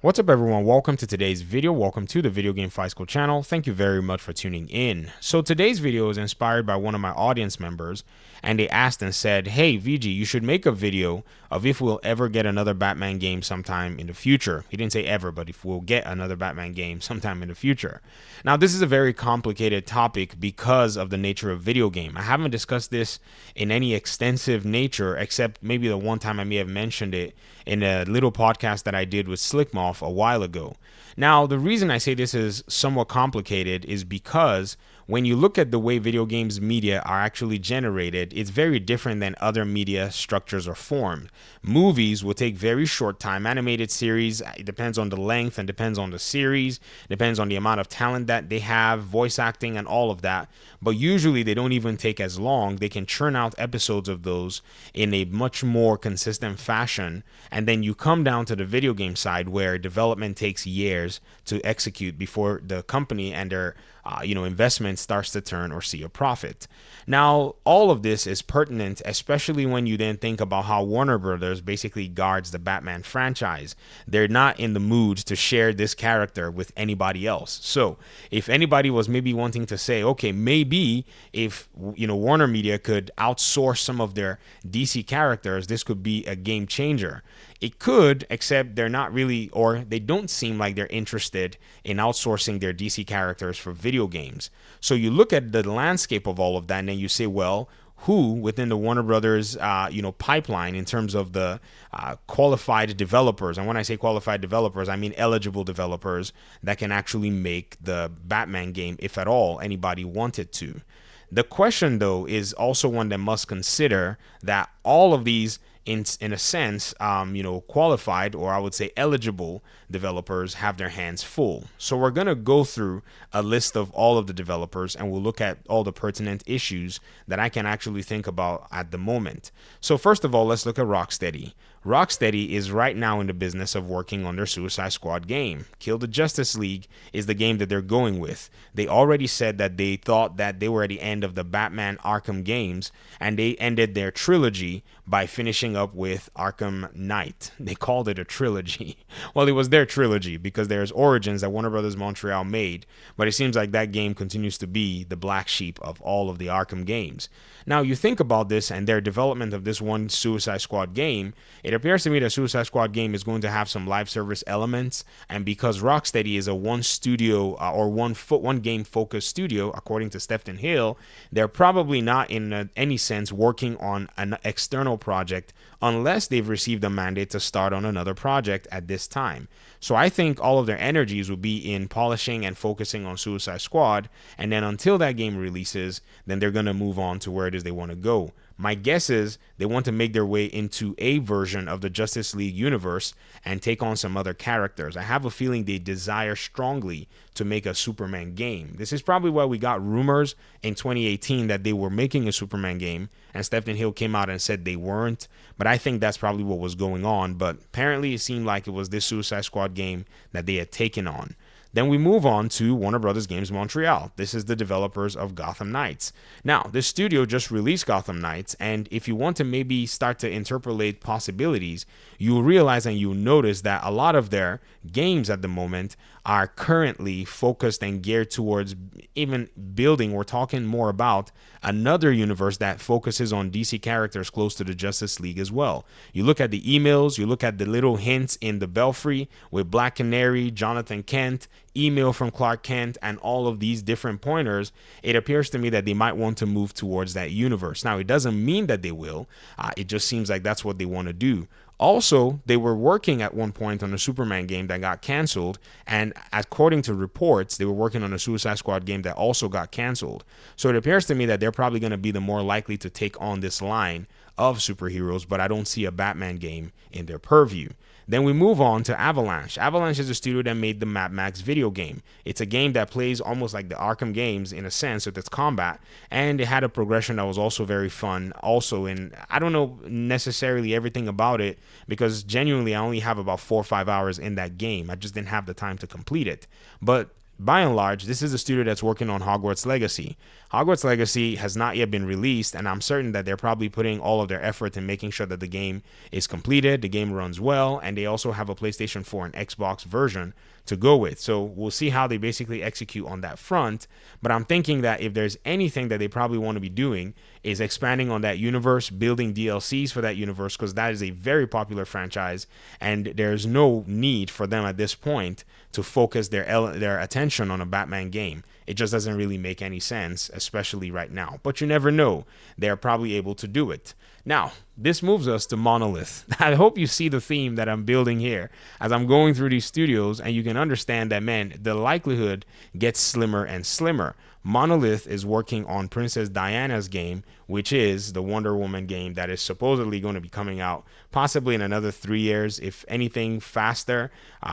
What's up everyone, welcome to today's video, welcome to the Video Game Fight School channel. Thank you very much for tuning in. So today's video is inspired by one of my audience members, and they asked and said, hey VG, you should make a video of if we'll ever get another Batman game sometime in the future. He didn't say ever, but if we'll get another Batman game sometime in the future. Now this is a very complicated topic because of the nature of video game. I haven't discussed this in any extensive nature except maybe the one time I may have mentioned it in a little podcast that I did with Slickmoth a while ago. Now, the reason I say this is somewhat complicated is because when you look at the way video games media are actually generated, it's very different than other media structures or formed. Movies will take very short time. Animated series, it depends on the length and depends on the series, depends on the amount of talent that they have, voice acting and all of that. But usually they don't even take as long. They can churn out episodes of those in a much more consistent fashion. And then you come down to the video game side where development takes years to execute before the company and their investment starts to turn or see a profit. Now, all of this is pertinent, especially when you then think about how Warner Brothers basically guards the Batman franchise. They're not in the mood to share this character with anybody else. So if anybody was maybe wanting to say, okay, maybe if Warner Media could outsource some of their DC characters, this could be a game changer. It could, except they're not really, or they don't seem like they're interested in outsourcing their DC characters for video games. So you look at the landscape of all of that and then you say, well, who within the Warner Brothers pipeline in terms of the qualified developers, and when I say qualified developers, I mean eligible developers that can actually make the Batman game, if at all anybody wanted to. The question, though, is also one that must consider that all of these, in a sense, qualified, or I would say eligible developers have their hands full. So we're going to go through a list of all of the developers and we'll look at all the pertinent issues that I can actually think about at the moment. So first of all, let's look at Rocksteady. Rocksteady is right now in the business of working on their Suicide Squad game. Kill the Justice League is the game that they're going with. They already said that they thought that they were at the end of the Batman Arkham games, and they ended their trilogy by finishing up with Arkham Knight. They called it a trilogy. Well, it was their trilogy because there's Origins that Warner Brothers Montreal made, but it seems like that game continues to be the black sheep of all of the Arkham games. Now, you think about this and their development of this one Suicide Squad game, it appears to me that Suicide Squad game is going to have some live service elements, and because Rocksteady is a one studio or one game focused studio, according to Stephen Hill, they're probably not in any sense working on an external project unless they've received a mandate to start on another project at this time. So I think all of their energies will be in polishing and focusing on Suicide Squad, and then until that game releases, then they're going to move on to where it is they want to go. My guess is they want to make their way into a version of the Justice League universe and take on some other characters. I have a feeling they desire strongly to make a Superman game. This is probably why we got rumors in 2018 that they were making a Superman game, and Stephen Hill came out and said they weren't. But I think that's probably what was going on. But apparently it seemed like it was this Suicide Squad game that they had taken on. Then we move on to Warner Brothers Games Montreal. This is the developers of Gotham Knights. Now, this studio just released Gotham Knights, and if you want to maybe start to interpolate possibilities, you'll realize and you'll notice that a lot of their games at the moment are currently focused and geared towards even building, we're talking more about another universe that focuses on DC characters close to the Justice League as well. You look at the emails, you look at the little hints in the Belfry with Black Canary, Jonathan Kent, email from Clark Kent, and all of these different pointers, it appears to me that they might want to move towards that universe. Now, it doesn't mean that they will. It just seems like that's what they want to do. Also, they were working at one point on a Superman game that got canceled, and according to reports, they were working on a Suicide Squad game that also got canceled. So it appears to me that they're probably going to be the more likely to take on this line of superheroes, but I don't see a Batman game in their purview. Then we move on to Avalanche. Avalanche is a studio that made the Mad Max video game. It's a game that plays almost like the Arkham games in a sense with its combat, and it had a progression that was also very fun. Also, I don't know necessarily everything about it because genuinely I only have about 4 or 5 hours in that game. I just didn't have the time to complete it. But by and large, this is a studio that's working on Hogwarts Legacy. Hogwarts Legacy has not yet been released, and I'm certain that they're probably putting all of their effort in making sure that the game is completed, the game runs well, and they also have a PlayStation 4 and Xbox version to go with. So we'll see how they basically execute on that front. But I'm thinking that if there's anything that they probably want to be doing is expanding on that universe, building DLCs for that universe, because that is a very popular franchise, and there's no need for them at this point to focus their attention on a Batman game. It just doesn't really make any sense, especially right now. But you never know. They're probably able to do it. Now, this moves us to Monolith. I hope you see the theme that I'm building here as I'm going through these studios, and you can understand that, man, the likelihood gets slimmer and slimmer. Monolith is working on Princess Diana's game, which is the Wonder Woman game that is supposedly going to be coming out possibly in another 3 years, if anything faster.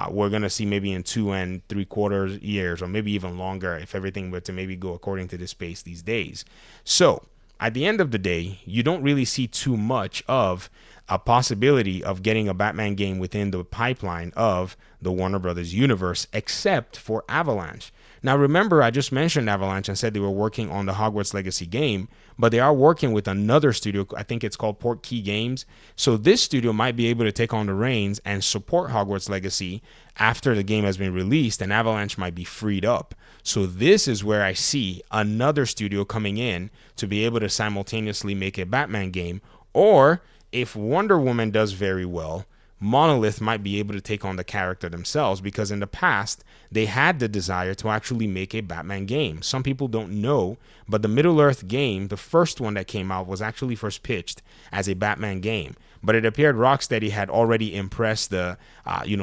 We're going to see maybe in 2 3/4 years, or maybe even longer if everything were to maybe go according to this pace these days. So at the end of the day, you don't really see too much of a possibility of getting a Batman game within the pipeline of the Warner Brothers universe, except for Avalanche. Now, remember, I just mentioned Avalanche and said they were working on the Hogwarts Legacy game, but they are working with another studio. I think it's called Portkey Games. So this studio might be able to take on the reins and support Hogwarts Legacy after the game has been released, and Avalanche might be freed up. So this is where I see another studio coming in to be able to simultaneously make a Batman game. Or if Wonder Woman does very well, Monolith might be able to take on the character themselves, because in the past, they had the desire to actually make a Batman game. Some people don't know, but the Middle-earth game, the first one that came out, was actually first pitched as a Batman game. But it appeared Rocksteady had already impressed the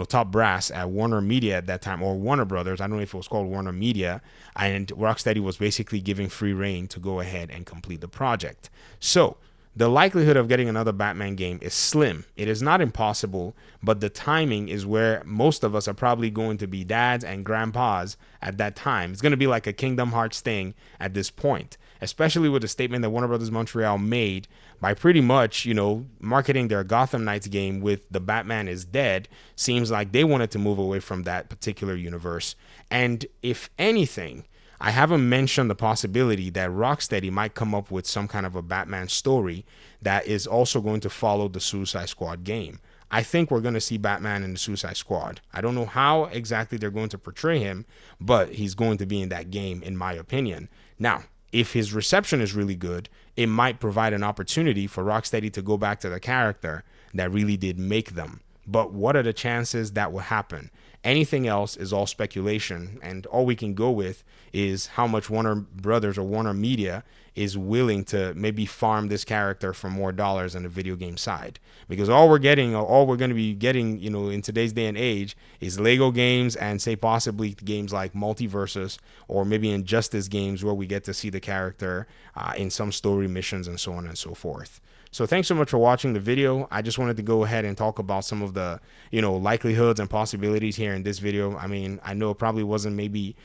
top brass at Warner Media at that time, or Warner Brothers. I don't know if it was called Warner Media. And Rocksteady was basically giving free reign to go ahead and complete the project. So the likelihood of getting another Batman game is slim. It is not impossible, but the timing is where most of us are probably going to be dads and grandpas at that time. It's going to be like a Kingdom Hearts thing at this point, especially with the statement that Warner Brothers Montreal made by pretty much, marketing their Gotham Knights game with the Batman is dead. Seems like they wanted to move away from that particular universe. And if anything, I haven't mentioned the possibility that Rocksteady might come up with some kind of a Batman story that is also going to follow the Suicide Squad game. I think we're going to see Batman in the Suicide Squad. I don't know how exactly they're going to portray him, but he's going to be in that game, in my opinion. Now, if his reception is really good, it might provide an opportunity for Rocksteady to go back to the character that really did make them. But what are the chances that will happen? Anything else is all speculation, and all we can go with is how much Warner Brothers or Warner Media is willing to maybe farm this character for more dollars on the video game side. Because all we're going to be getting, in today's day and age is Lego games, and say possibly games like Multiversus, or maybe Injustice games where we get to see the character in some story missions and so on and so forth. So thanks so much for watching the video. I just wanted to go ahead and talk about some of the, likelihoods and possibilities here in this video. I mean, I know it probably wasn't maybe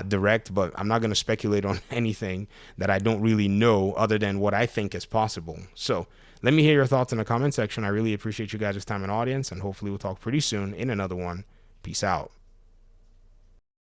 direct, but I'm not going to speculate on anything that I don't really know other than what I think is possible. So let me hear your thoughts in the comment section. I really appreciate you guys' time and audience, and hopefully we'll talk pretty soon in another one. Peace out.